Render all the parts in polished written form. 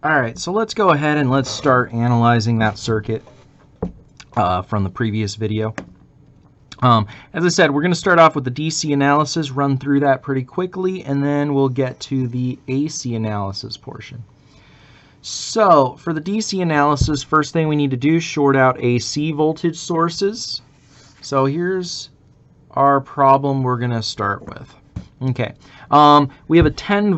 All right, so let's go ahead and let's start analyzing that circuit from the previous video. As I said, we're going to start off with the DC analysis, run through that pretty quickly, and then we'll get to the AC analysis portion. So for the DC analysis, first thing we need to do is short out AC voltage sources. So here's our problem we're going to start with. Okay, we have a 10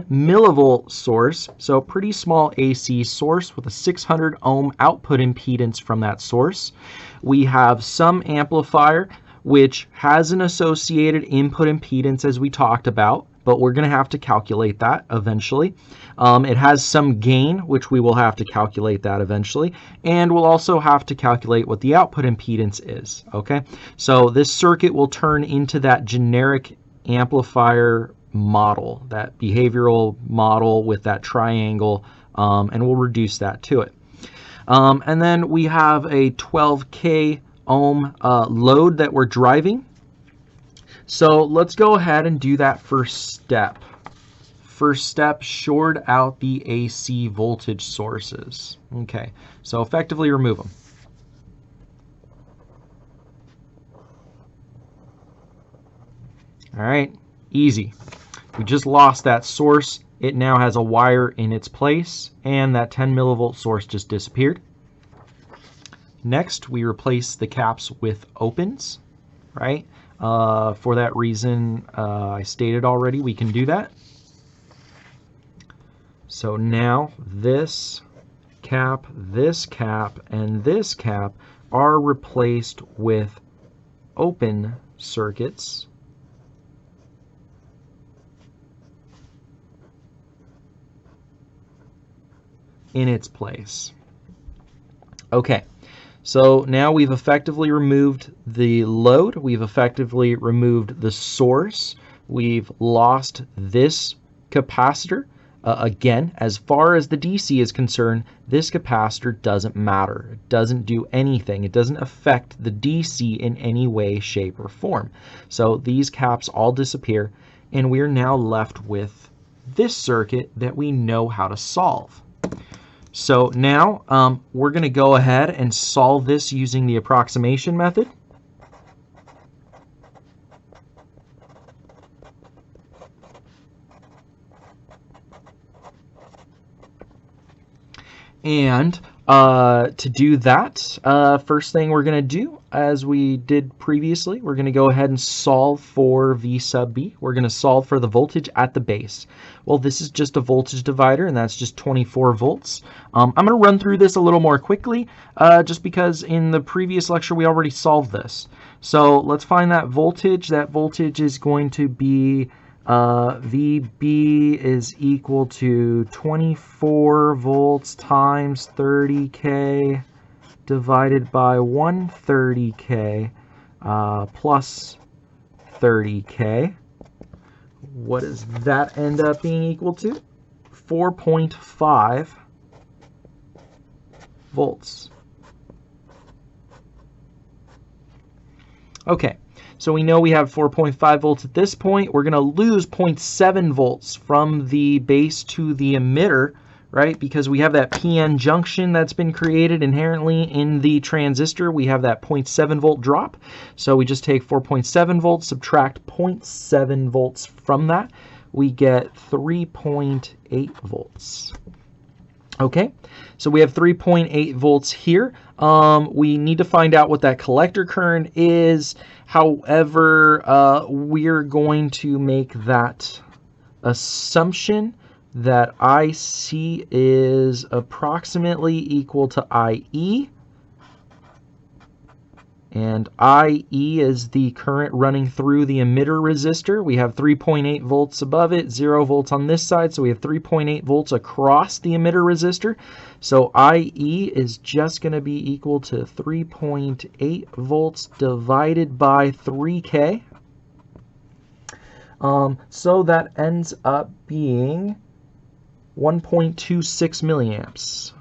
millivolt source, so pretty small AC source with a 600 ohm output impedance from that source. We have some amplifier which has an associated input impedance as we talked about, but we're going to have to calculate that eventually. It has some gain, which we will have to calculate that eventually, and we'll also have to calculate what the output impedance is. Okay, so this circuit will turn into that generic amplifier model, that behavioral model with that triangle, and we'll reduce that to it. And then we have a 12K ohm load that we're driving. So let's go ahead and do that first step. First step, short out the AC voltage sources. Okay, so effectively remove them. All right, easy. We just lost that source. It now has a wire in its place, and that 10 millivolt source just disappeared. Next, we replace the caps with opens, right? For that reason, I stated already, we can do that. So now this cap, and this cap are replaced with open circuits. In its place. Okay, so now we've effectively removed the load, we've effectively removed the source, we've lost this capacitor. Again, as far as the DC is concerned, this capacitor doesn't matter. It doesn't do anything. It doesn't affect the DC in any way, shape, or form. So these caps all disappear, and we're now left with this circuit that we know how to solve. So now we're going to go ahead and solve this using the approximation method. And to do that, first thing we're going to do, as we did previously, we're going to go ahead and solve for V sub B. We're going to solve for the voltage at the base. Well, this is just a voltage divider, and that's just 24 volts. I'm going to run through this a little more quickly, just because in the previous lecture we already solved this. So let's find that voltage. That voltage is going to be VB is equal to 24 volts times 30K divided by 130K plus 30K. What does that end up being equal to? 4.5 volts. Okay. So we know we have 4.5 volts at this point. We're going to lose 0.7 volts from the base to the emitter, right? Because we have that PN junction that's been created inherently in the transistor. We have that 0.7 volt drop. So we just take 4.7 volts, subtract 0.7 volts from that. We get 3.8 volts. Okay, so we have 3.8 volts here. We need to find out what that collector current is. However, we're going to make that assumption that IC is approximately equal to IE. And IE is the current running through the emitter resistor. We have 3.8 volts above it, 0 volts on this side, so we have 3.8 volts across the emitter resistor. So IE is just going to be equal to 3.8 volts divided by 3K. So that ends up being 1.26 milliamps.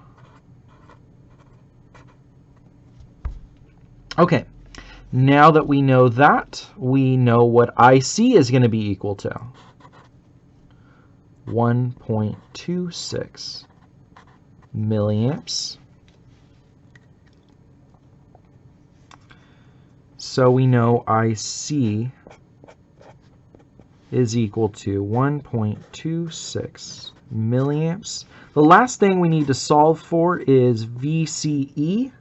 Okay, now that we know that, we know what IC is going to be equal to. 1.26 milliamps. So we know IC is equal to 1.26 milliamps. The last thing we need to solve for is VCE.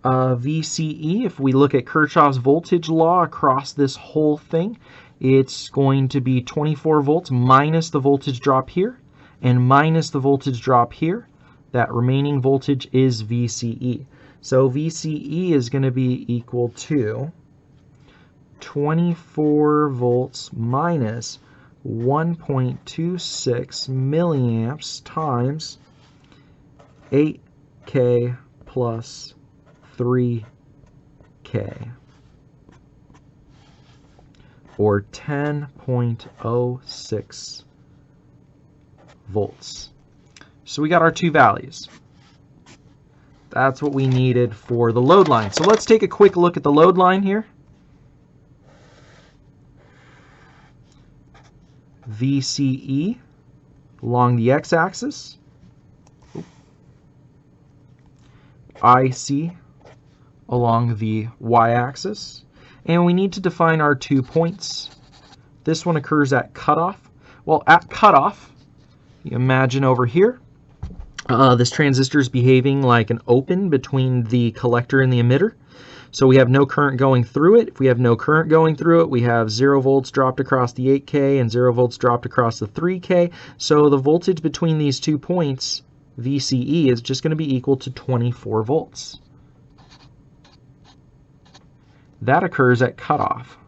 VCE, if we look at Kirchhoff's voltage law across this whole thing, it's going to be 24 volts minus the voltage drop here and minus the voltage drop here. That remaining voltage is VCE. So VCE is going to be equal to 24 volts minus 1.26 milliamps times 8K plus 3K, or 10.06 volts. So we got our two values. That's what we needed for the load line. So let's take a quick look at the load line here. VCE along the x-axis, IC along the y-axis, and we need to define our 2 points. This one occurs at cutoff. Well, at cutoff, you imagine over here, this transistor is behaving like an open between the collector and the emitter. So we have no current going through it. If we have no current going through it, we have 0 volts dropped across the 8K and 0 volts dropped across the 3K. So the voltage between these 2 points, VCE, is just going to be equal to 24 volts. That occurs at cutoff.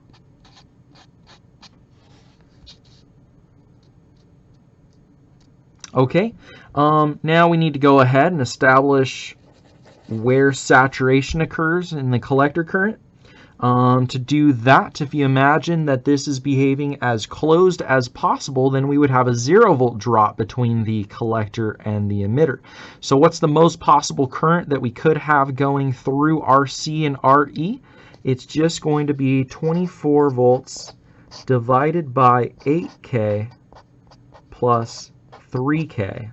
Okay, now we need to go ahead and establish where saturation occurs in the collector current. To do that, if you imagine that this is behaving as closed as possible, then we would have a 0 volt drop between the collector and the emitter. So what's the most possible current that we could have going through RC and RE? It's just going to be 24 volts divided by 8K plus 3K.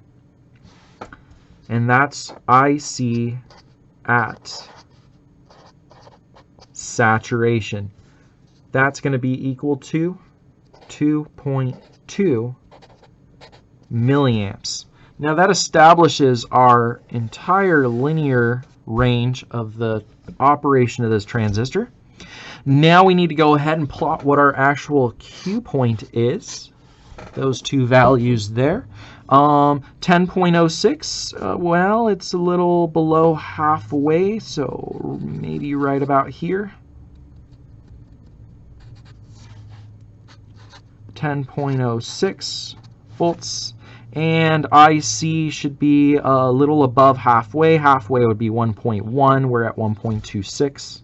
And that's IC at saturation. That's going to be equal to 2.2 milliamps. Now that establishes our entire linear range of the operation of this transistor. Now we need to go ahead and plot what our actual Q point is. Those two values there. 10.06, well, it's a little below halfway, so maybe right about here. 10.06 volts. And IC should be a little above halfway. Halfway would be 1.1. We're at 1.26.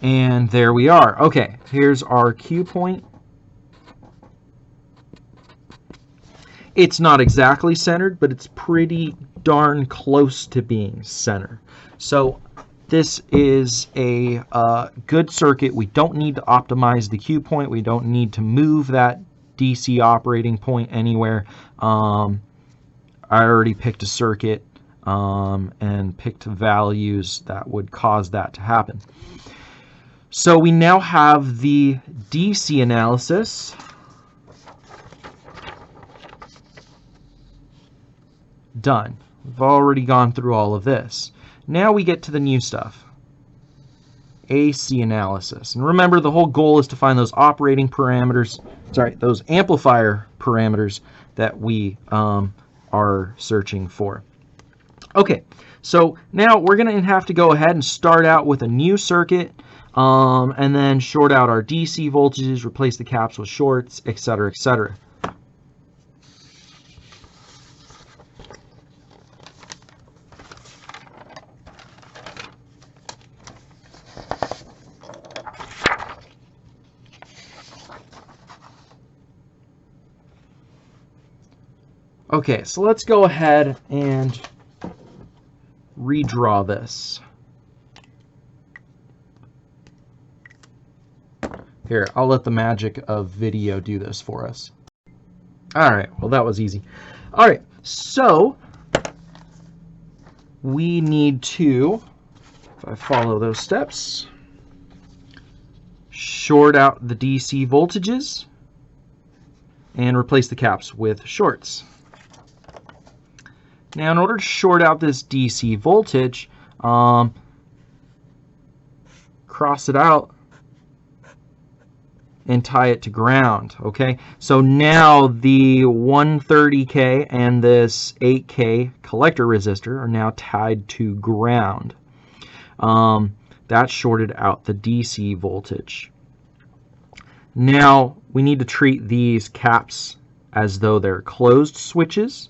And there we are. Okay, here's our Q point. It's not exactly centered, but it's pretty darn close to being centered. So this is a good circuit. We don't need to optimize the Q point. We don't need to move that DC operating point anywhere. I already picked a circuit and picked values that would cause that to happen. So we now have the DC analysis. Done. We've already gone through all of this. Now we get to the new stuff. AC analysis. And remember, the whole goal is to find those operating parameters, those amplifier parameters that we are searching for. Okay, so now we're going to have to go ahead and start out with a new circuit. And then short out our DC voltages, replace the caps with shorts, etc., etc. Okay, so let's go ahead and redraw this. Here, I'll let the magic of video do this for us. All right, well, that was easy. All right, so we need to, if I follow those steps, short out the DC voltages and replace the caps with shorts. Now, in order to short out this DC voltage, cross it out and tie it to ground. Okay, so now the 130K and this 8K collector resistor are now tied to ground. That shorted out the DC voltage. Now we need to treat these caps as though they're closed switches.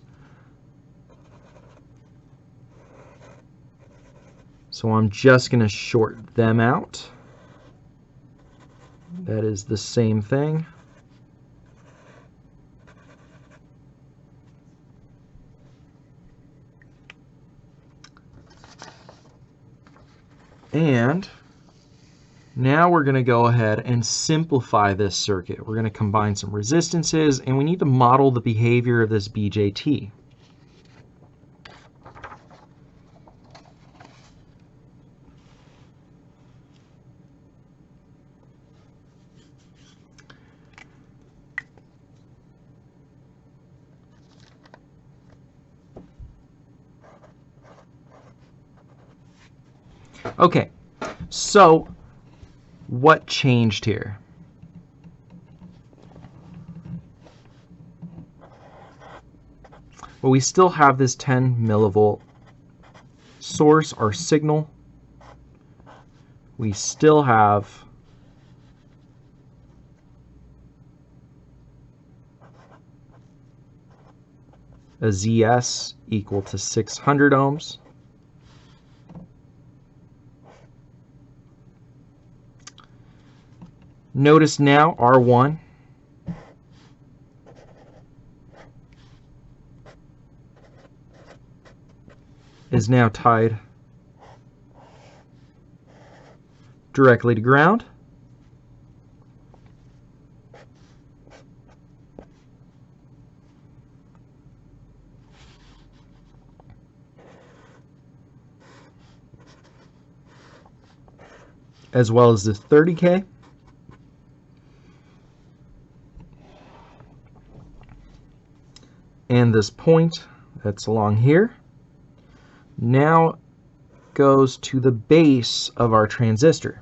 So I'm just going to short them out. That is the same thing. And now we're going to go ahead and simplify this circuit. We're going to combine some resistances, and we need to model the behavior of this BJT. Okay, so what changed here? Well, we still have this 10 millivolt source, our signal. We still have a ZS equal to 600 ohms. Notice now R1 is now tied directly to ground. As well as this 30K. And this point that's along here now goes to the base of our transistor.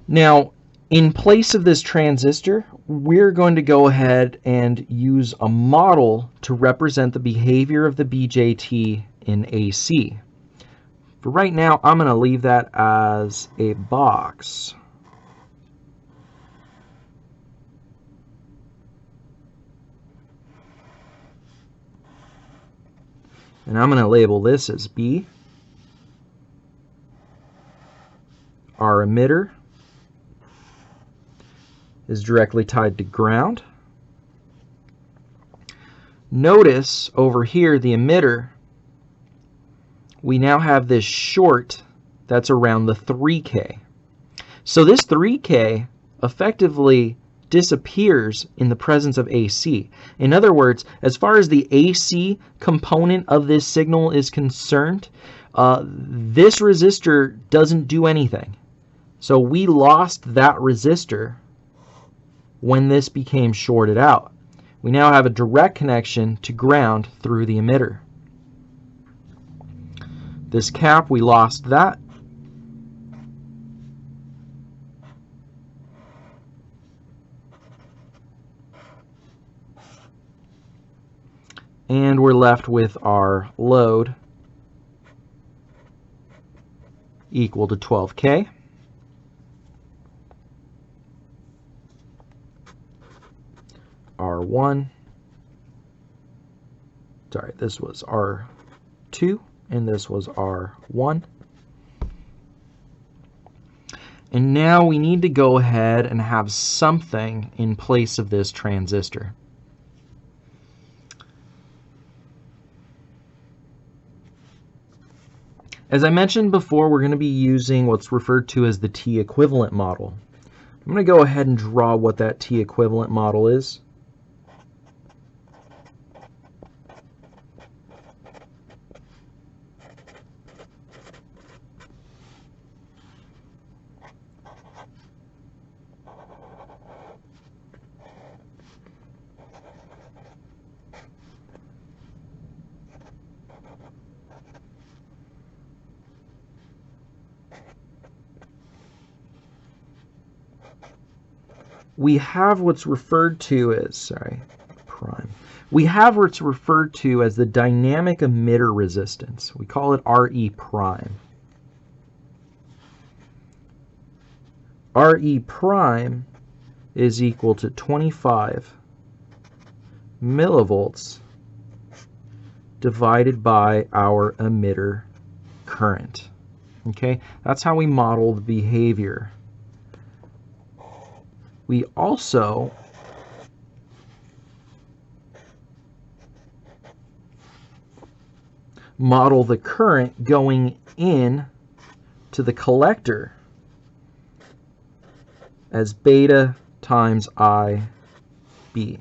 Now, in place of this transistor, we're going to go ahead and use a model to represent the behavior of the BJT in AC. For right now, I'm going to leave that as a box. And I'm going to label this as B. Our emitter is directly tied to ground. Notice over here, the emitter, we now have this short that's around the 3K. So this 3K effectively disappears in the presence of AC. In other words, as far as the AC component of this signal is concerned, this resistor doesn't do anything. So we lost that resistor when this became shorted out. We now have a direct connection to ground through the emitter. This cap, we lost that. And we're left with our load equal to 12K. R1, sorry, this was R2, and this was R1. And now we need to go ahead and have something in place of this transistor. As I mentioned before, we're going to be using what's referred to as the T equivalent model. I'm going to go ahead and draw what that T equivalent model is. We have what's referred to as, we have what's referred to as the dynamic emitter resistance. We call it Re prime. Re prime is equal to 25 millivolts divided by our emitter current. Okay, that's how we model the behavior. We also model the current going in to the collector as beta times IB.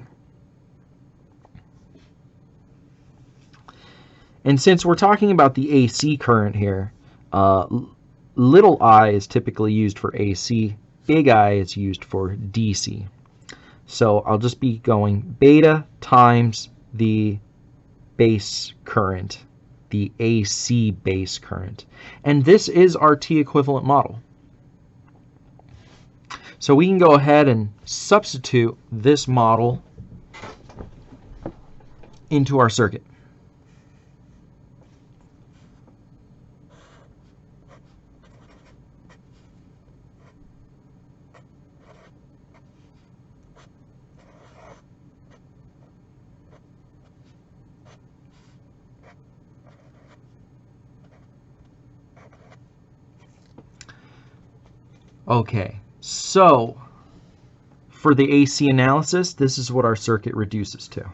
And since we're talking about the AC current here, little I is typically used for AC. Big I is used for DC. So I'll just be going beta times the base current, the AC base current. And this is our T equivalent model. So we can go ahead and substitute this model into our circuit. Okay, so for the AC analysis, this is what our circuit reduces to.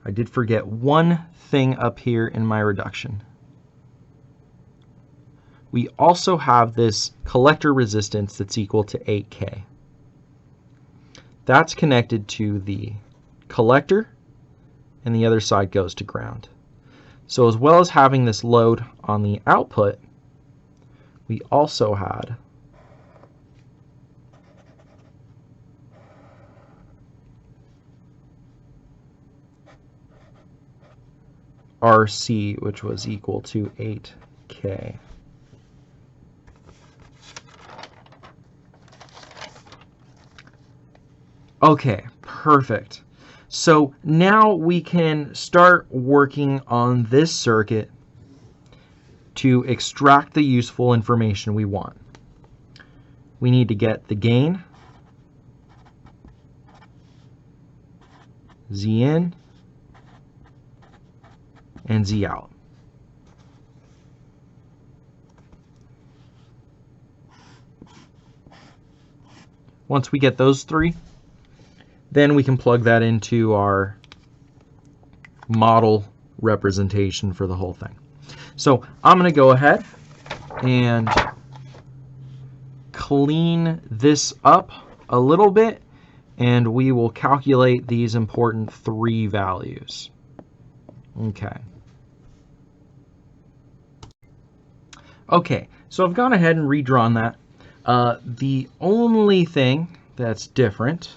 I did forget one thing up here in my reduction. We also have this collector resistance that's equal to 8K. That's connected to the collector, and the other side goes to ground. So as well as having this load on the output, we also had RC, which was equal to 8K. Okay, perfect. So now we can start working on this circuit to extract the useful information we want. We need to get the gain, Z in, and Z out. Once we get those three, then we can plug that into our model representation for the whole thing. So I'm going to go ahead and clean this up a little bit, and we will calculate these important three values. Okay. Okay, so I've gone ahead and redrawn that. The only thing that's different,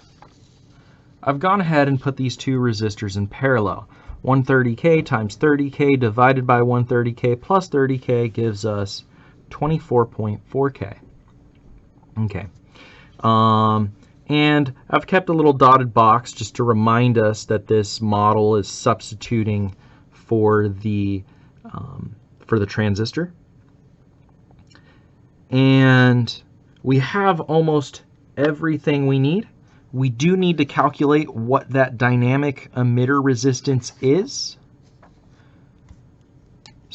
I've gone ahead and put these two resistors in parallel. 130K times 30K divided by 130K plus 30K gives us 24.4K. Okay. And I've kept a little dotted box just to remind us that this model is substituting for the transistor. And we have almost everything we need. We do need to calculate what that dynamic emitter resistance is.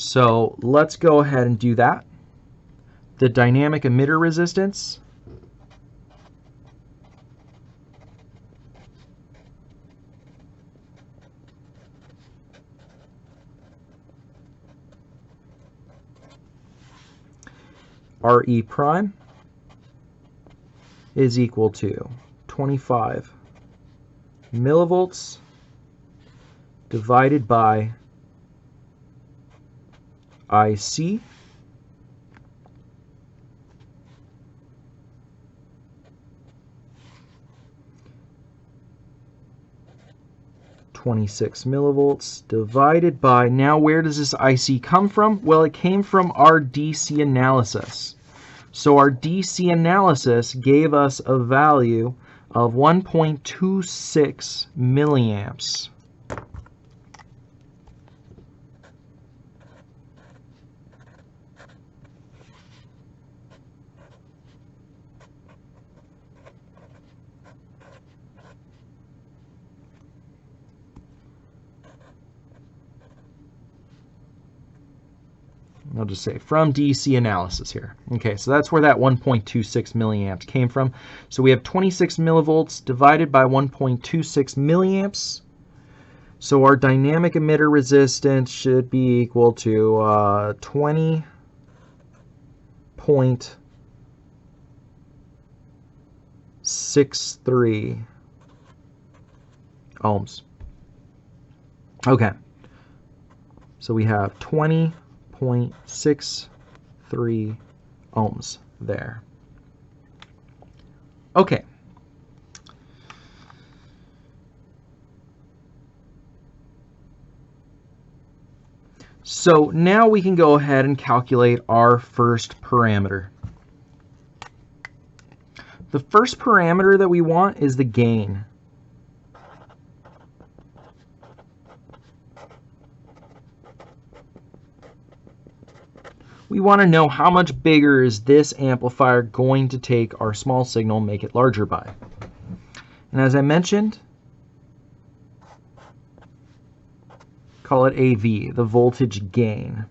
So let's go ahead and do that. The dynamic emitter resistance RE prime is equal to 25 millivolts divided by IC (26 millivolts) divided by, now where does this IC come from? Well, it came from our DC analysis. So our DC analysis gave us a value of 1.26 milliamps. I'll just say from DC analysis here. Okay, so that's where that 1.26 milliamps came from. So we have 26 millivolts divided by 1.26 milliamps. So our dynamic emitter resistance should be equal to 20.63 ohms. Okay, so we have 20.63 ohms there. Okay. So now we can go ahead and calculate our first parameter. The first parameter that we want is the gain. We want to know how much bigger is this amplifier going to take our small signal, make it larger by. And as I mentioned, call it AV, the voltage gain.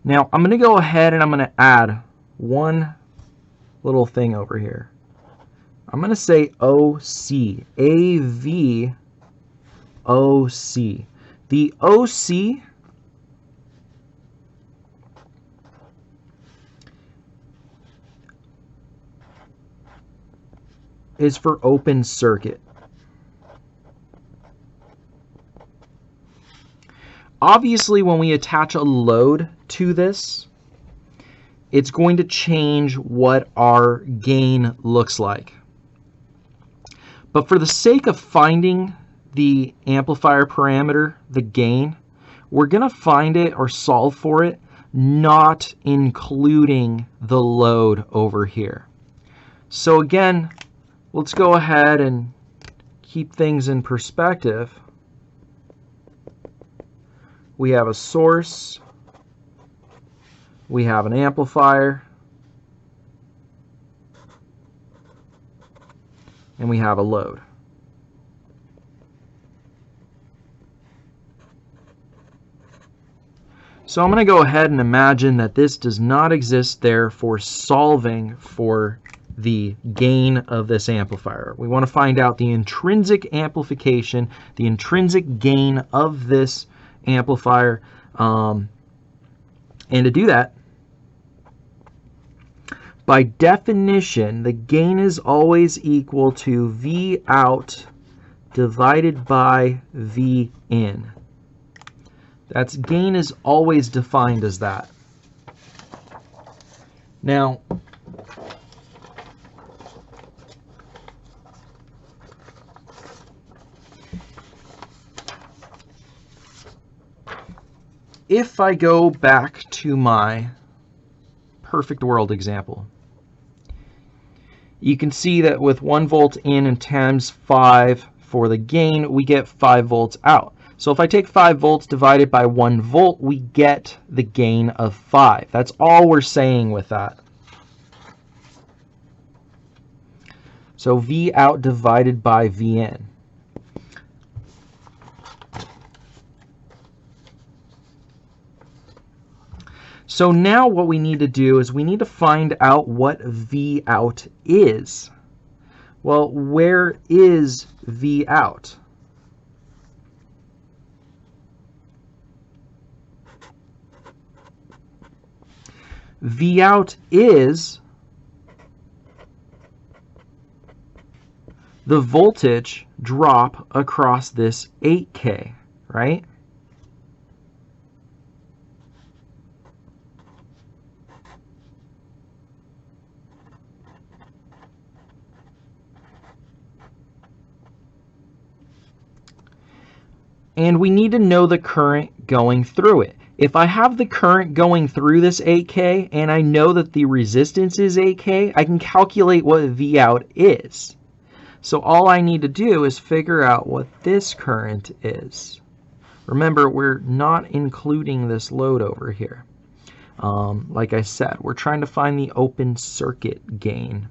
Now I'm going to go ahead and I'm going to add one little thing over here. I'm going to say OC, AV, OC. The OC is for open circuit. Obviously, when we attach a load to this, it's going to change what our gain looks like. But for the sake of finding the amplifier parameter, the gain, we're going to find it or solve for it, not including the load over here. So again, let's go ahead and keep things in perspective. We have a source, we have an amplifier, and we have a load. So I'm going to go ahead and imagine that this does not exist there for solving for the gain of this amplifier. We want to find out the intrinsic amplification, the intrinsic gain of this amplifier. And to do that, by definition, the gain is always equal to V out divided by V in. That's gain is always defined as that. Now, if I go back to my perfect world example, you can see that with 1 volt in and times 5 for the gain, we get 5 volts out. So if I take 5 volts divided by 1 volt, we get the gain of 5. That's all we're saying with that. So V out divided by V in. So now what we need to do is we need to find out what V out is. Well, where is V out? V out is the voltage drop across this 8K, right? And we need to know the current going through it. If I have the current going through this 8K and I know that the resistance is 8K, I can calculate what V out is. So all I need to do is figure out what this current is. Remember, we're not including this load over here. Like I said, we're trying to find the open circuit gain.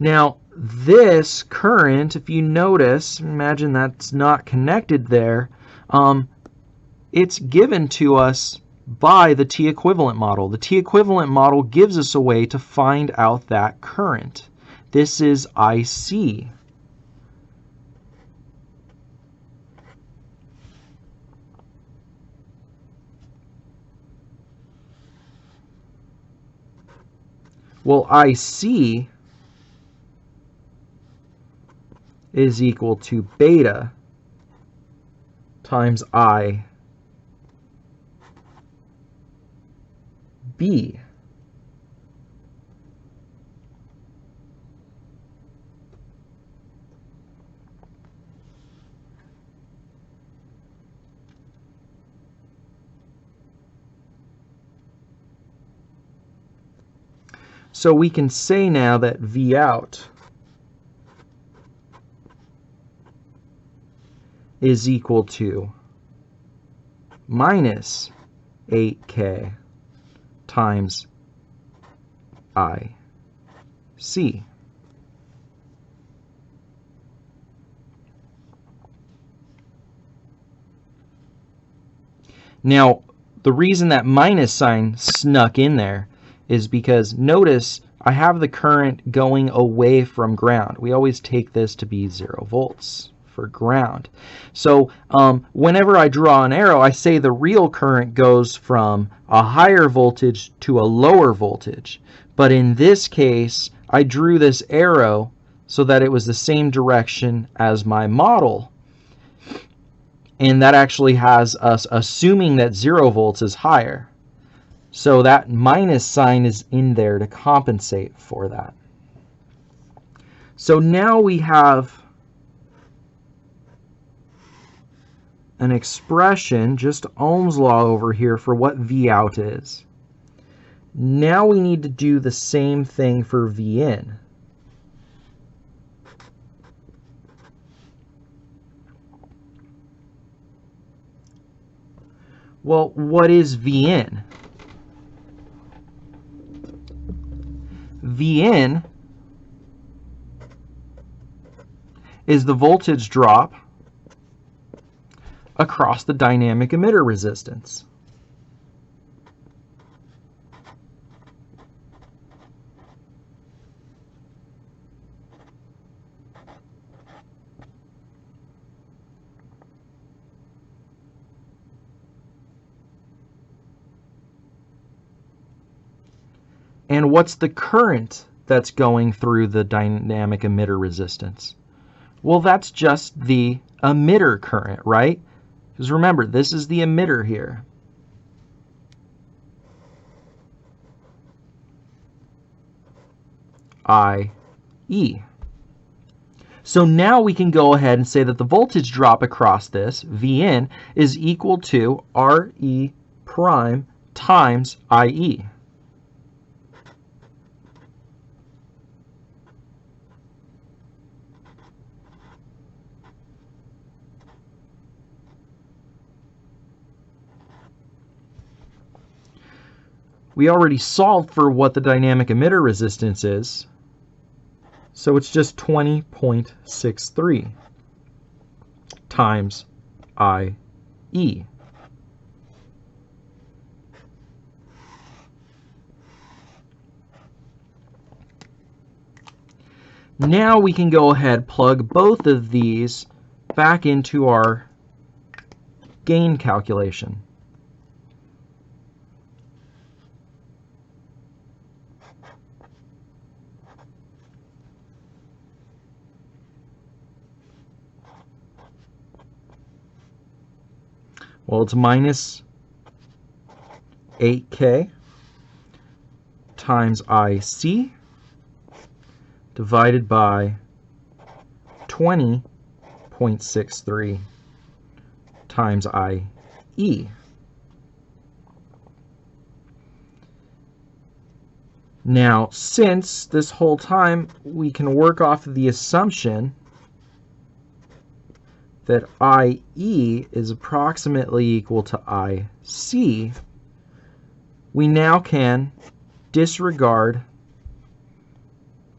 Now, this current, if you notice, imagine that's not connected there, it's given to us by the T equivalent model. The T equivalent model gives us a way to find out that current. This is IC. Well, IC is equal to beta times IB. So we can say now that V out is equal to minus 8K times IC. Now, the reason that minus sign snuck in there is because notice I have the current going away from ground. We always take this to be 0 volts for ground. So whenever I draw an arrow, I say the real current goes from a higher voltage to a lower voltage. But in this case, I drew this arrow so that it was the same direction as my model. And that actually has us assuming that 0 volts is higher. So that minus sign is in there to compensate for that. So now we have an expression, just Ohm's law over here, for what V out is. Now we need to do the same thing for V in. Well, what is V in? V in is the voltage drop across the dynamic emitter resistance. And what's the current that's going through the dynamic emitter resistance? Well, that's just the emitter current, right? Because remember, this is the emitter here. IE. So now we can go ahead and say that the voltage drop across this, V in, is equal to RE prime times IE. We already solved for what the dynamic emitter resistance is, so it's just 20.63 times IE. Now we can go ahead, plug both of these back into our gain calculation. Well, it's minus 8K times IC divided by 20.63 times IE. Now, since this whole time we can work off of the assumption that IE is approximately equal to IC, we now can disregard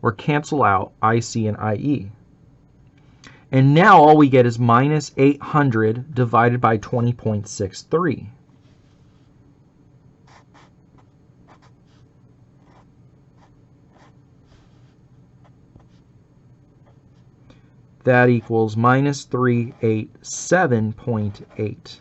or cancel out IC and IE. And now all we get is minus 800 divided by 20.63. That equals minus 387.8.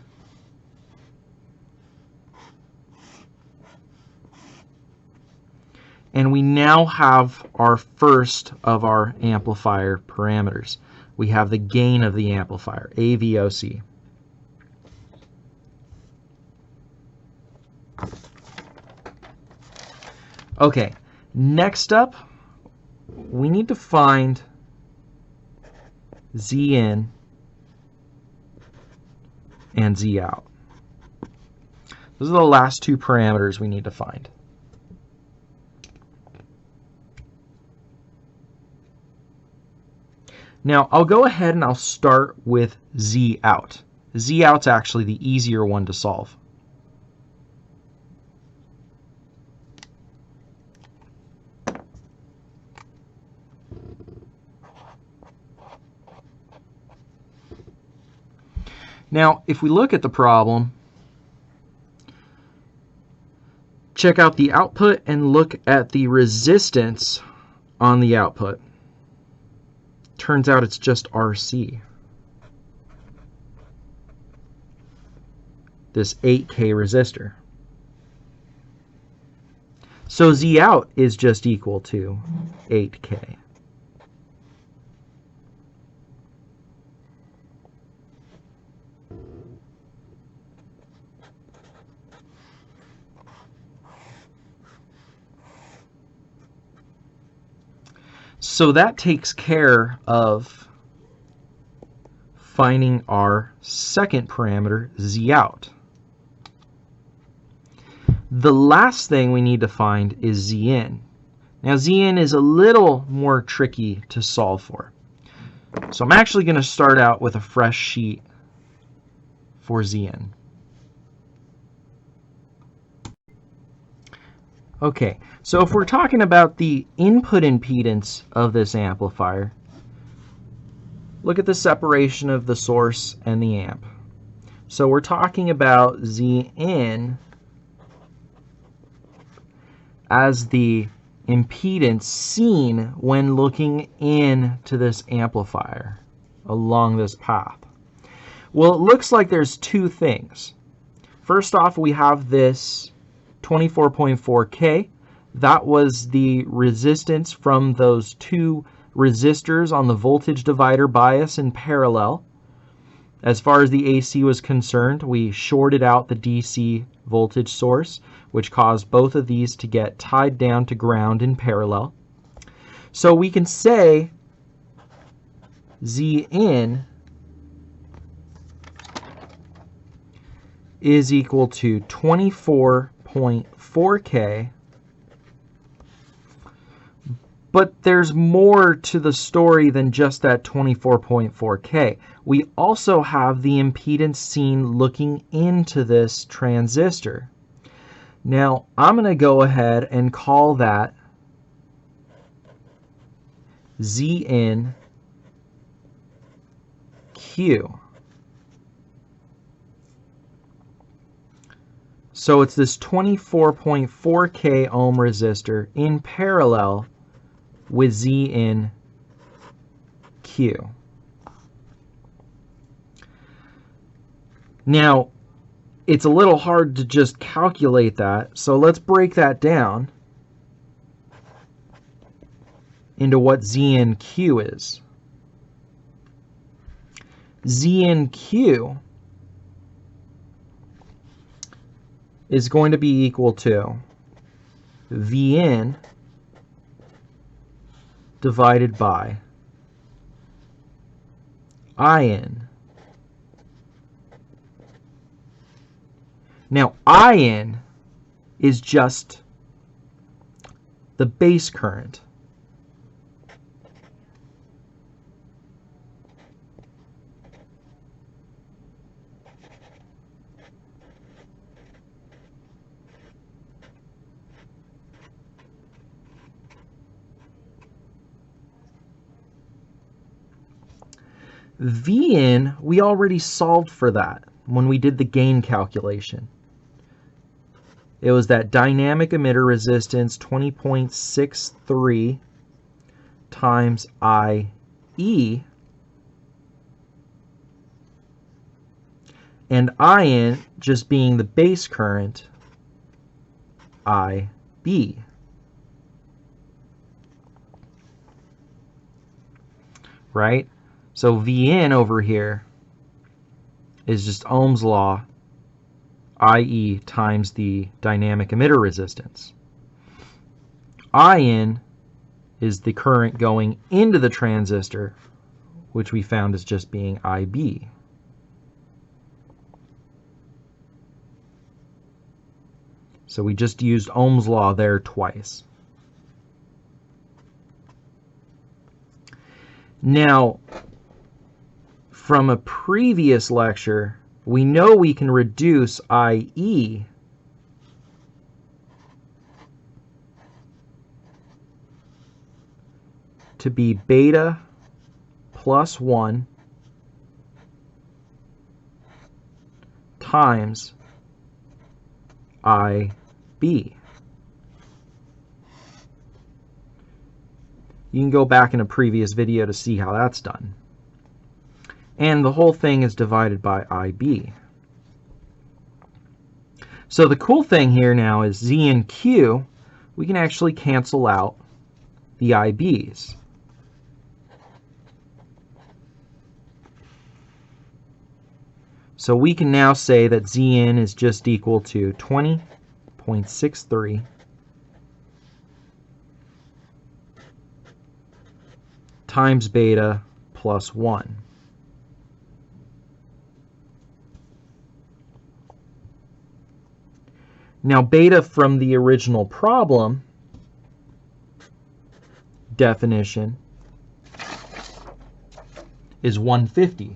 And we now have our first of our amplifier parameters. We have the gain of the amplifier, AVOC. Okay, next up, we need to find Z in and Z out. Those are the last two parameters we need to find. Now, I'll go ahead and I'll start with Z out. Z out's actually the easier one to solve. Now, if we look at the problem, check out the output and look at the resistance on the output. Turns out it's just RC. This 8K resistor. So Z out is just equal to 8K. So that takes care of finding our second parameter, Z out. The last thing we need to find is Z in. Now Z in is a little more tricky to solve for. So I'm actually going to start out with a fresh sheet for Z in. Okay, so if we're talking about the input impedance of this amplifier, look at the separation of the source and the amp. So we're talking about Z in as the impedance seen when looking into this amplifier along this path. Well, it looks like there's two things. First off, we have this 24.4K. That was the resistance from those two resistors on the voltage divider bias in parallel. As far as the AC was concerned, we shorted out the DC voltage source, which caused both of these to get tied down to ground in parallel. So we can say Z in is equal to 24.4K, but there's more to the story than just that 24.4K. We also have the impedance seen looking into this transistor. Now, I'm going to go ahead and call that Z in Q. So it's this 24.4K ohm resistor in parallel with Z in Q. Now, it's a little hard to just calculate that, so let's break that down into what ZNQ is. ZNQ is going to be equal to Vn divided by In. Now, In is just the base current. Vn, we already solved for that when we did the gain calculation. It was that dynamic emitter resistance 20.63 times IE, and In just being the base current, IB. Right? So Vn over here is just Ohm's law, IE times the dynamic emitter resistance. In is the current going into the transistor, which we found as just being IB. So we just used Ohm's law there twice. Now, from a previous lecture, we know we can reduce IE to be beta plus 1 times IB. You can go back in a previous video to see how that's done. And the whole thing is divided by IB. So the cool thing here now is Z and Q, we can actually cancel out the IBs. So we can now say that Zn is just equal to 20.63 times beta plus 1. Now beta from the original problem definition is 150.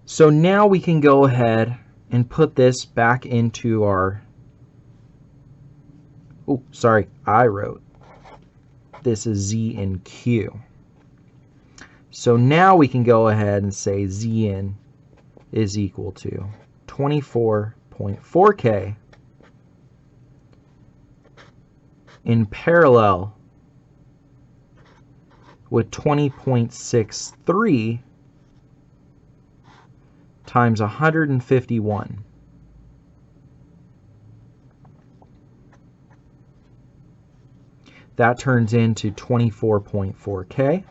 So now we can go ahead and put this back into our, oh, sorry, I wrote, this is Z and Q. So now we can go ahead and say Zn is equal to 24.4K in parallel with 20.63 times 151. That turns into 24.4K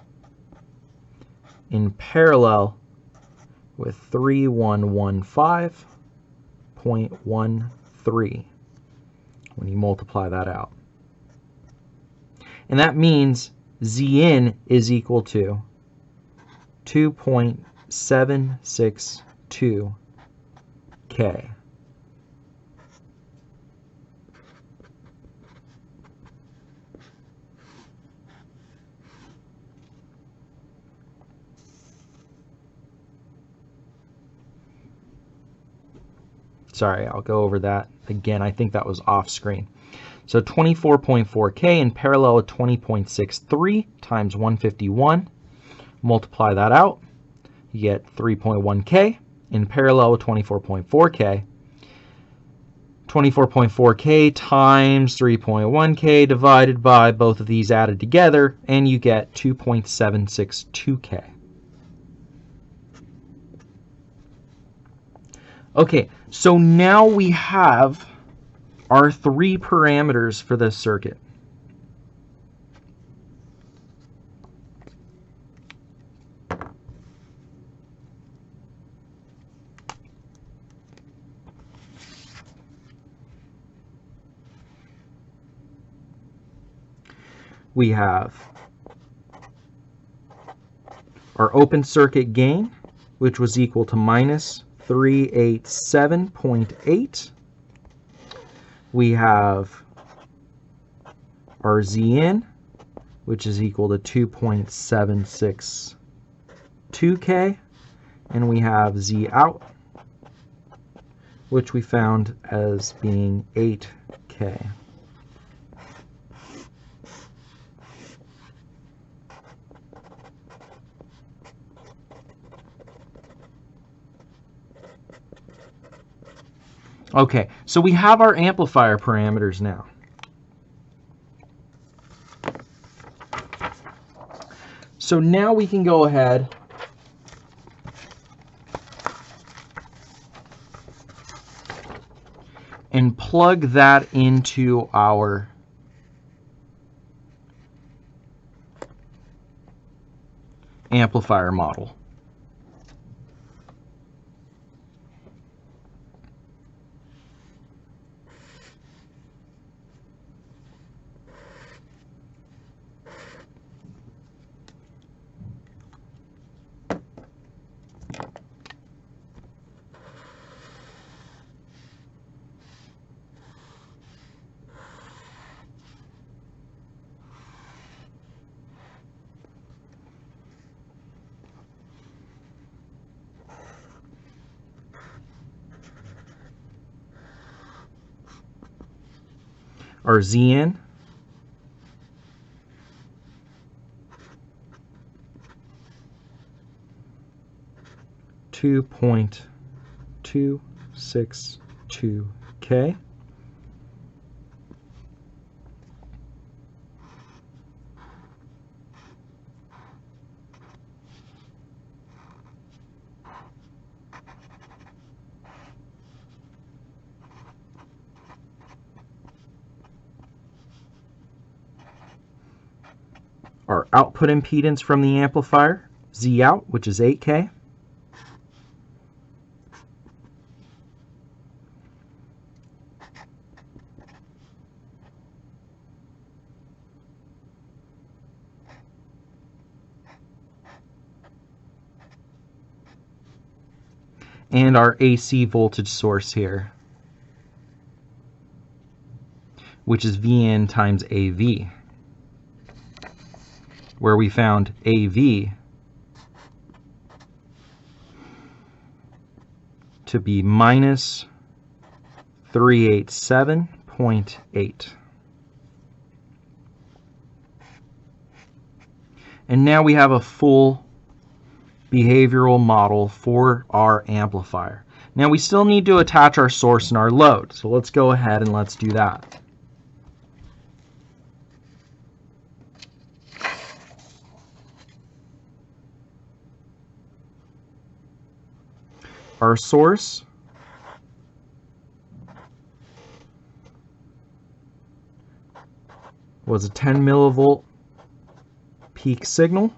in parallel with 3115.13 when you multiply that out. And that means Zn is equal to 2.762K. Sorry, I'll go over that again. I think that was off screen. So 24.4K in parallel with 20.63 times 151. Multiply that out. You get 3.1K in parallel with 24.4K. 24.4K times 3.1K divided by both of these added together, and you get 2.762K. Okay, so now we have our three parameters for this circuit. We have our open circuit gain, which was equal to minus 387.8. We have our Z in, which is equal to 2.762K, and we have Z out, which we found as being 8K. Okay, so we have our amplifier parameters now. So now we can go ahead and plug that into our amplifier model. Our Z in, $2.262K. Our output impedance from the amplifier, Z out, which is 8K. And our AC voltage source here, which is VN times AV, where we found AV to be minus 387.8. And now we have a full behavioral model for our amplifier. Now we still need to attach our source and our load, so let's go ahead and let's do that. Our source was a 10 millivolt peak signal.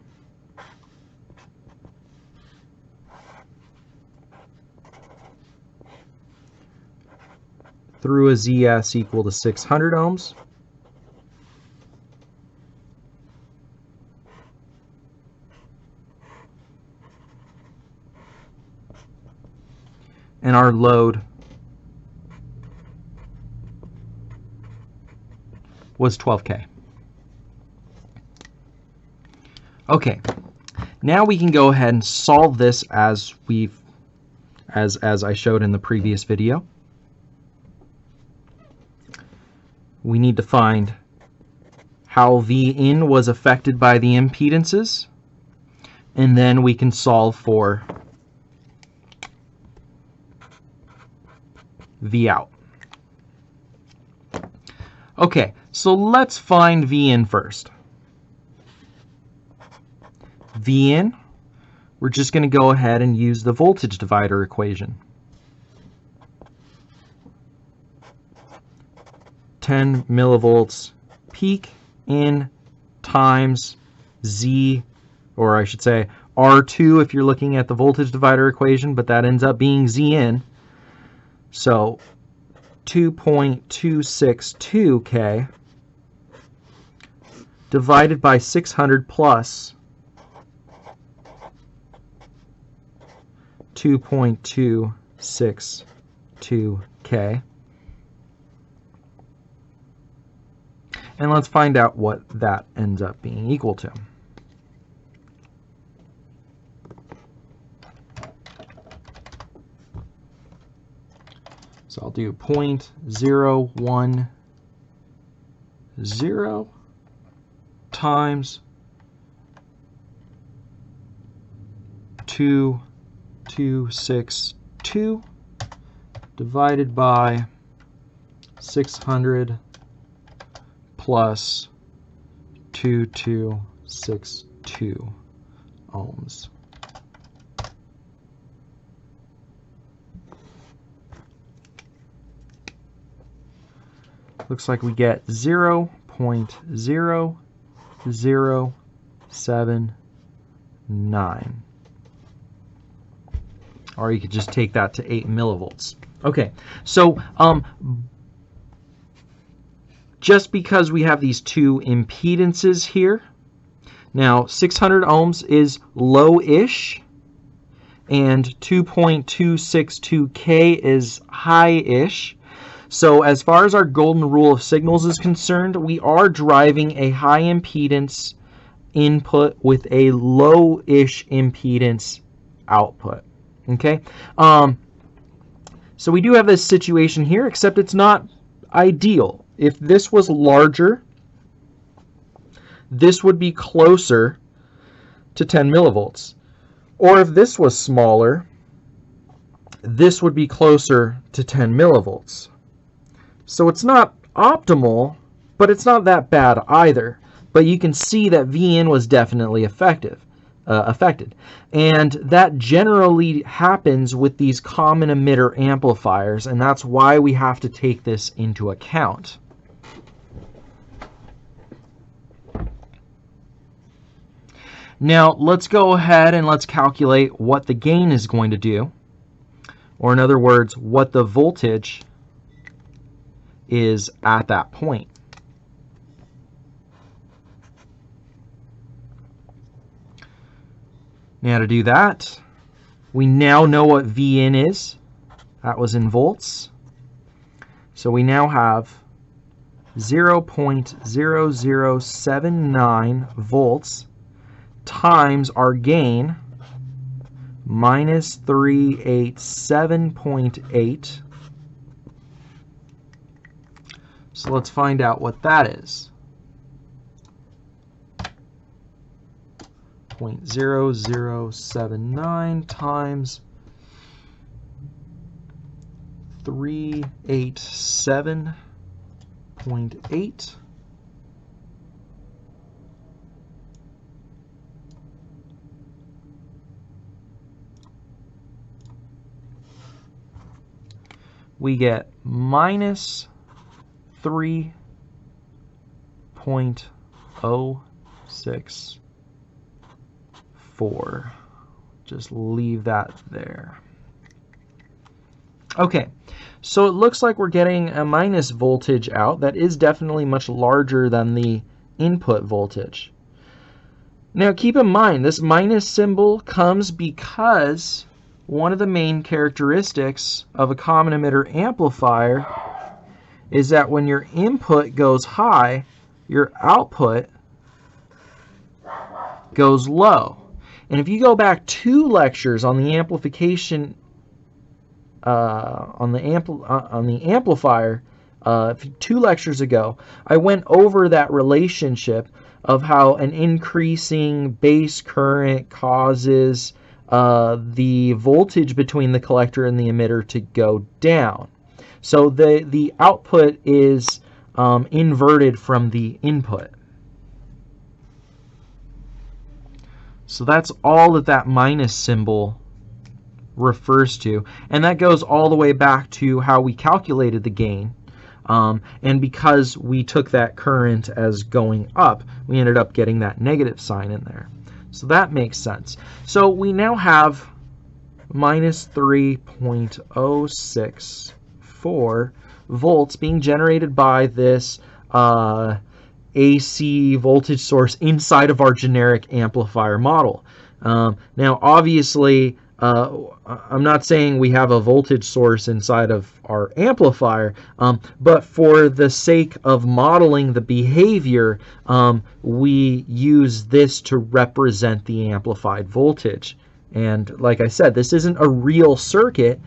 Through a ZS equal to 600 ohms. And our load was 12K. Okay, now we can go ahead and solve this as I showed in the previous video. we need to find how V in was affected by the impedances, and then we can solve for V out. Okay, so let's find V in first. V in, we're just going to go ahead and use the voltage divider equation. 10 millivolts peak in times Z, or I should say R2 if you're looking at the voltage divider equation, but that ends up being Z in. So 2.262 K divided by 600 plus 2.262 K. And let's find out what that ends up being equal to. So I'll do 0.010 times 2.262 divided by 600 plus 2.262 ohms. Looks like we get 0.0079. Or you could just take that to 8 millivolts. Okay, so just because we have these two impedances here, now 600 ohms is low-ish, and 2.262K is high-ish. So as far as our golden rule of signals is concerned, we are driving a high impedance input with a low-ish impedance output. Okay, so we do have this situation here, except it's not ideal. If this was larger, this would be closer to 10 millivolts. Or if this was smaller, this would be closer to 10 millivolts. So it's not optimal, but it's not that bad either. But you can see that Vin was definitely affected. And that generally happens with these common emitter amplifiers, and that's why we have to take this into account. Now let's go ahead and let's calculate what the gain is going to do, or in other words, what the voltage is at that point. Now to do that, we now know what Vin is. That was in volts. So we now have 0.0079 volts times our gain minus 387.8. So let's find out what that is. 0.0079 times 387.8. We get minus 3.064. Just leave that there. Okay, so it looks like we're getting a minus voltage out. That is definitely much larger than the input voltage. Now keep in mind, this minus symbol comes because one of the main characteristics of a common emitter amplifier is that when your input goes high, your output goes low. And if you go back 2 lectures on the amplification, on the amplifier, 2 lectures ago, I went over that relationship of how an increasing base current causes the voltage between the collector and the emitter to go down. So the output is inverted from the input. So that's all that minus symbol refers to. And that goes all the way back to how we calculated the gain. And because we took that current as going up, we ended up getting that negative sign in there. So that makes sense. So we now have minus 3.064 volts being generated by this AC voltage source inside of our generic amplifier model. Now, obviously, I'm not saying we have a voltage source inside of our amplifier, but for the sake of modeling the behavior, we use this to represent the amplified voltage. And like I said, this isn't a real circuit.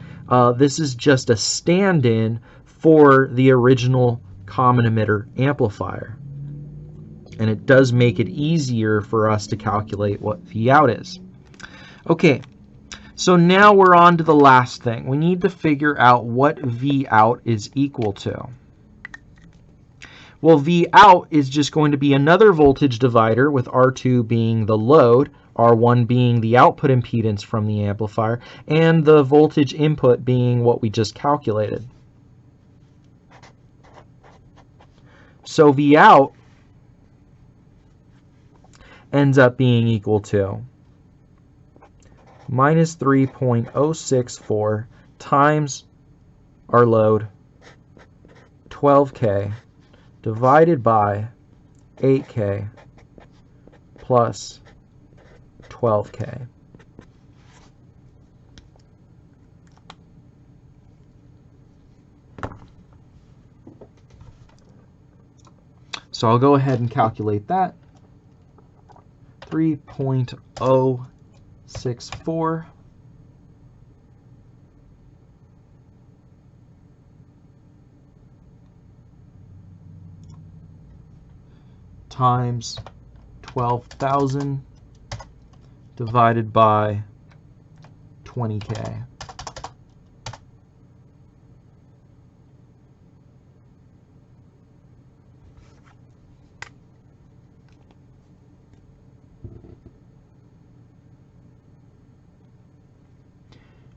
This is just a stand-in for the original common emitter amplifier. And it does make it easier for us to calculate what Vout is. Okay, so now we're on to the last thing. We need to figure out what Vout is equal to. Well, Vout is just going to be another voltage divider, with R2 being the load, R1 being the output impedance from the amplifier, and the voltage input being what we just calculated. So Vout ends up being equal to minus 3.064 times our load, 12K, divided by 8K plus 12K. So I'll go ahead and calculate that. 3.064 times 12,000 divided by 20K.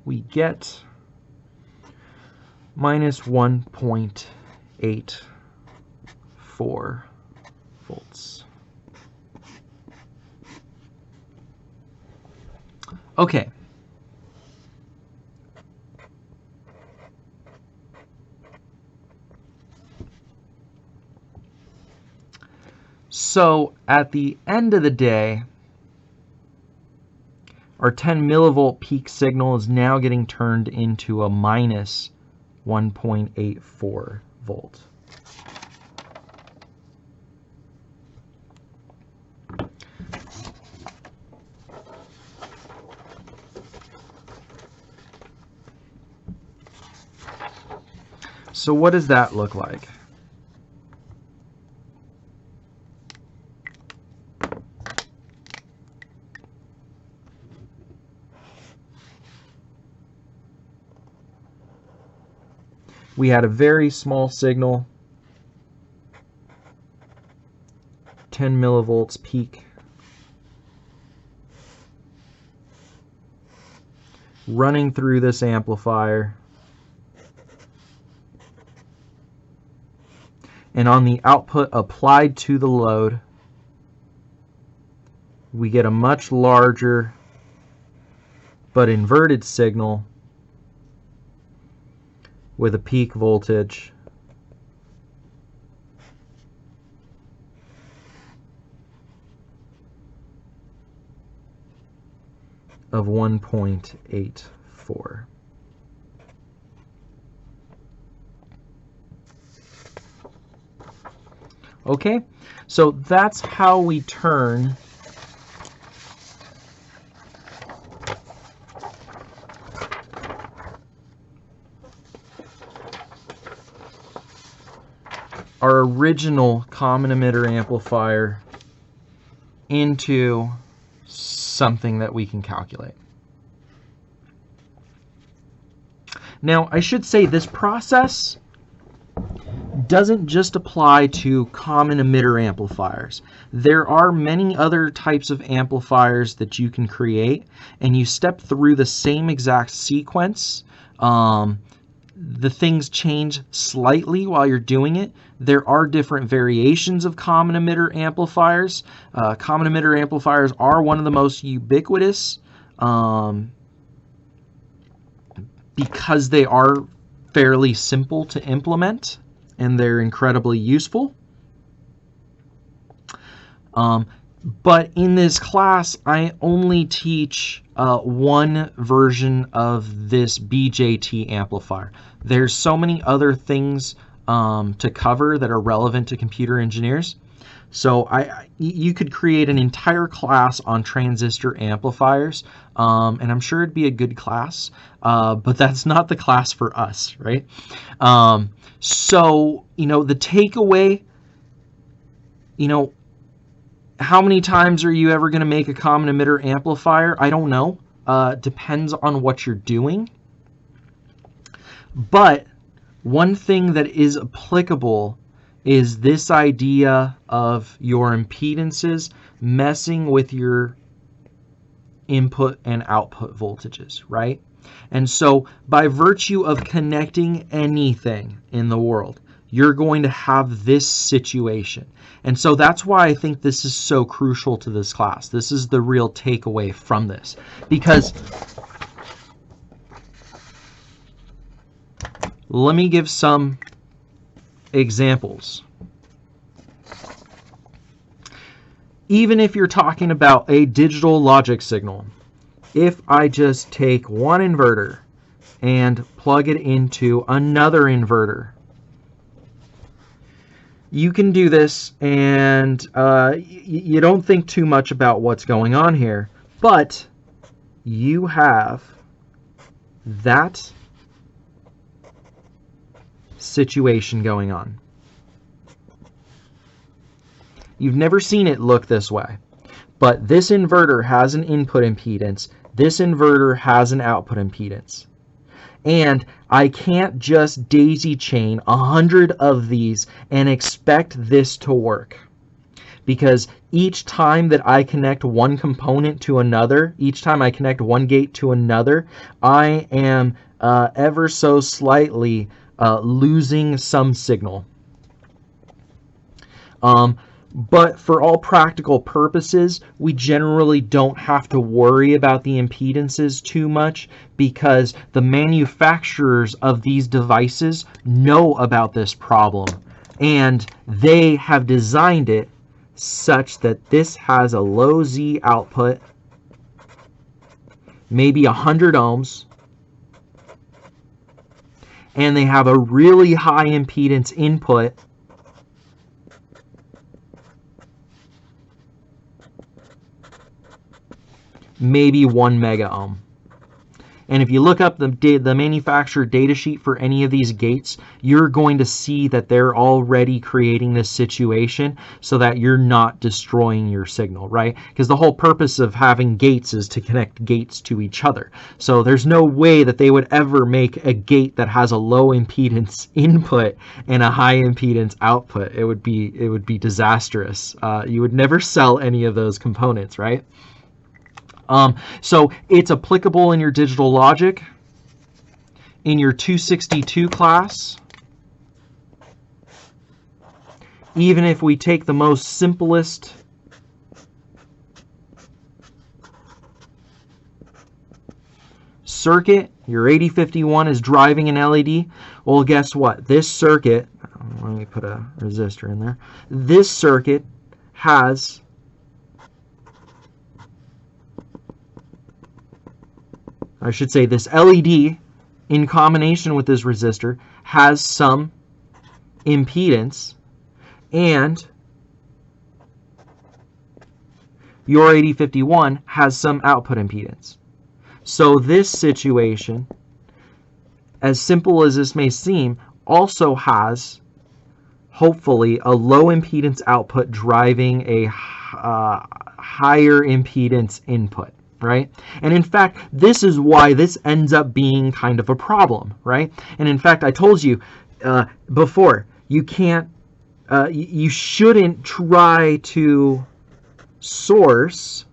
We get minus 1.84 volts. Okay. So at the end of the day, our 10 millivolt peak signal is now getting turned into a minus 1.84 volt. So what does that look like? We had a very small signal, 10 millivolts peak, running through this amplifier. And on the output applied to the load, we get a much larger but inverted signal with a peak voltage of 1.84. Okay, so that's how we turn our original common emitter amplifier into something that we can calculate. Now, I should say this process doesn't just apply to common emitter amplifiers. There are many other types of amplifiers that you can create, and you step through the same exact sequence. The things change slightly while you're doing it. There are different variations of common emitter amplifiers. Common emitter amplifiers are one of the most ubiquitous because they are fairly simple to implement and they're incredibly useful. But in this class, I only teach one version of this BJT amplifier. There's so many other things to cover that are relevant to computer engineers. So you could create an entire class on transistor amplifiers, and I'm sure it'd be a good class, but that's not the class for us, right? So, the takeaway, how many times are you ever going to make a common emitter amplifier? I don't know. Depends on what you're doing. But one thing that is applicable is this idea of your impedances messing with your input and output voltages, right? And so by virtue of connecting anything in the world, you're going to have this situation. And so that's why I think this is so crucial to this class. This is the real takeaway from this. Because let me give some examples. Even if you're talking about a digital logic signal, if I just take one inverter and plug it into another inverter, you can do this and you don't think too much about what's going on here, but you have that situation going on. You've never seen it look this way, but this inverter has an input impedance. This inverter has an output impedance. And I can't just daisy chain 100 of these and expect this to work. Because each time that I connect one component to another, each time I connect one gate to another, I am ever so slightly losing some signal. But for all practical purposes, we generally don't have to worry about the impedances too much because the manufacturers of these devices know about this problem and they have designed it such that this has a low Z output, maybe 100 ohms, and they have a really high impedance input, maybe 1 mega ohm. And if you look up the manufacturer data sheet for any of these gates, you're going to see that they're already creating this situation so that you're not destroying your signal, right? Because the whole purpose of having gates is to connect gates to each other. So there's no way that they would ever make a gate that has a low impedance input and a high impedance output. It would be disastrous. You would never sell any of those components, right? So it's applicable in your digital logic, in your 262 class. Even if we take the most simplest circuit, your 8051 is driving an LED. Well, guess what? This circuit, let me put a resistor in there. This circuit has this LED in combination with this resistor has some impedance, and your 8051 has some output impedance. So this situation, as simple as this may seem, also has hopefully a low impedance output driving a higher impedance input, right? And in fact, this is why this ends up being kind of a problem, right? And in fact, I told you before, you can't, you shouldn't try to source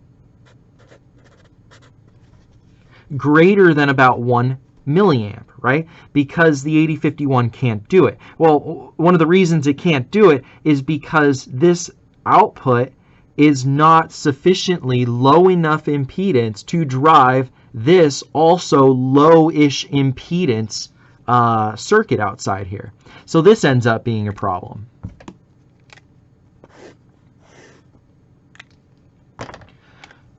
greater than about 1 milliamp, right? Because the 8051 can't do it. Well, one of the reasons it can't do it is because this output is not sufficiently low enough impedance to drive this also low-ish impedance circuit outside here. So this ends up being a problem.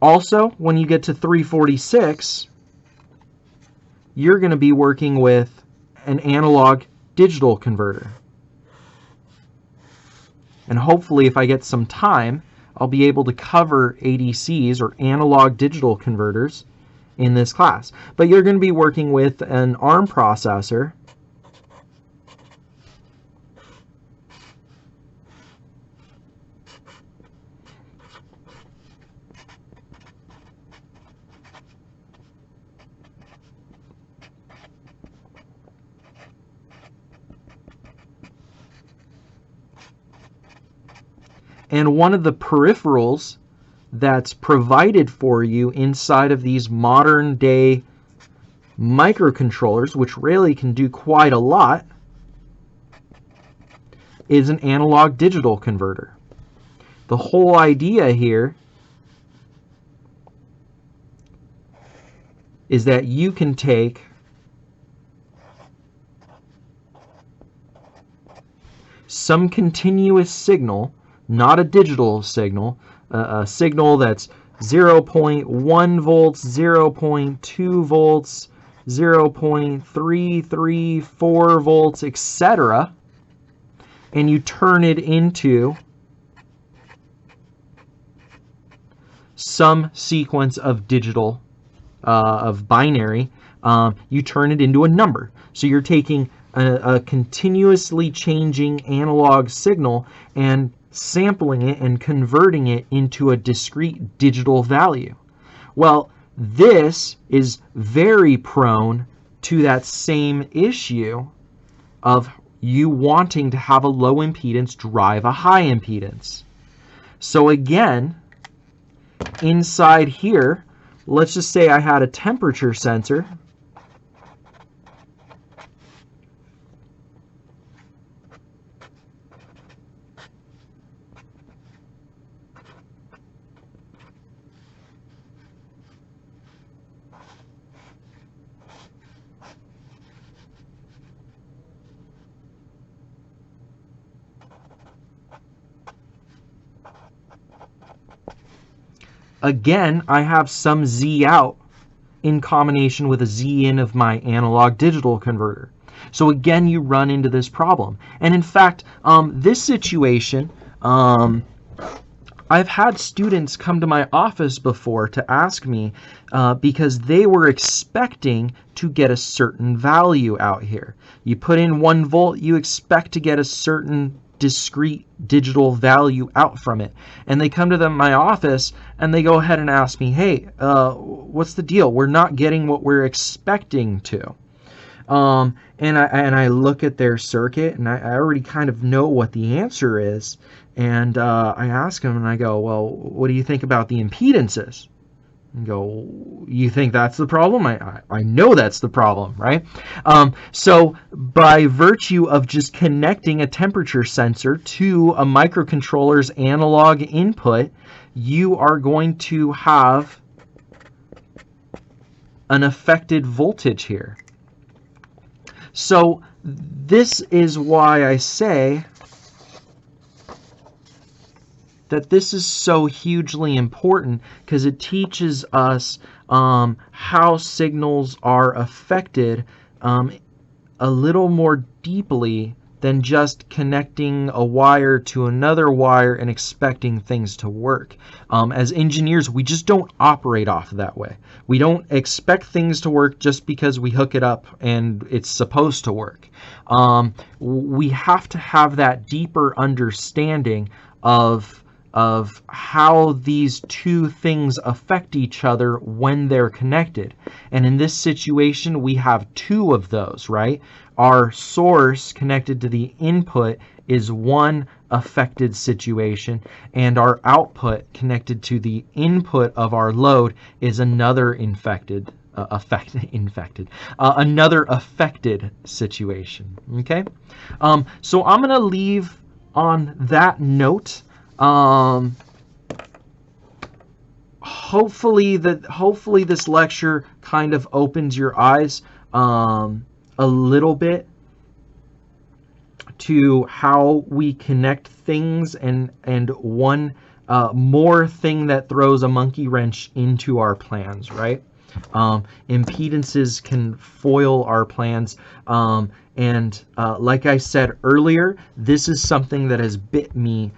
Also, when you get to 346, you're going to be working with an analog digital converter. And hopefully, if I get some time, I'll be able to cover ADCs or analog digital converters in this class. But you're going to be working with an ARM processor and one of the peripherals that's provided for you inside of these modern day microcontrollers, which really can do quite a lot, is an analog digital converter. The whole idea here is that you can take some continuous signal, not a digital signal, a signal that's 0.1 volts, 0.2 volts, 0.334 volts, etc., and you turn it into some sequence of digital, of binary. You turn it into a number. So you're taking a continuously changing analog signal and sampling it and converting it into a discrete digital value. Well, this is very prone to that same issue of you wanting to have a low impedance drive a high impedance. So again, inside here, let's just say I had a temperature sensor. Again, I have some Z out in combination with a Z in of my analog digital converter. So again, you run into this problem. And in fact, this situation, I've had students come to my office before to ask me because they were expecting to get a certain value out here. You put in 1 volt, you expect to get a certain discrete digital value out from it. And they come to my office and they go ahead and ask me, hey, what's the deal? We're not getting what we're expecting to. And I look at their circuit and I already kind of know what the answer is. And I ask them and I go, well, what do you think about the impedances? And go, you think that's the problem? I know that's the problem, right? So by virtue of just connecting a temperature sensor to a microcontroller's analog input, you are going to have an affected voltage here. So this is why I say that this is so hugely important, because it teaches us how signals are affected a little more deeply than just connecting a wire to another wire and expecting things to work. As engineers, we just don't operate off that way. We don't expect things to work just because we hook it up and it's supposed to work. We have to have that deeper understanding of how these two things affect each other when they're connected. And in this situation, we have two of those, right? Our source connected to the input is one affected situation, and our output connected to the input of our load is another another affected situation. Okay, so I'm gonna leave on that note. Hopefully this lecture kind of opens your eyes a little bit to how we connect things, and one more thing that throws a monkey wrench into our plans, right? Impedances can foil our plans, and like I said earlier, this is something that has bit me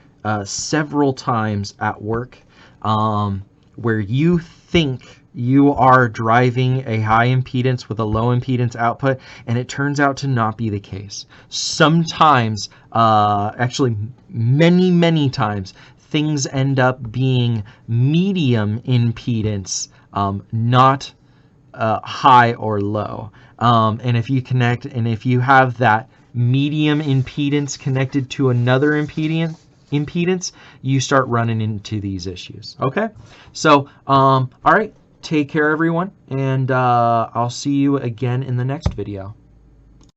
several times at work, where you think you are driving a high impedance with a low impedance output, and it turns out to not be the case. Sometimes, actually many times, things end up being medium impedance, not high or low. And if you connect, and if you have that medium impedance connected to another impedance, you start running into these issues. Okay, so all right, take care everyone, and I'll see you again in the next video.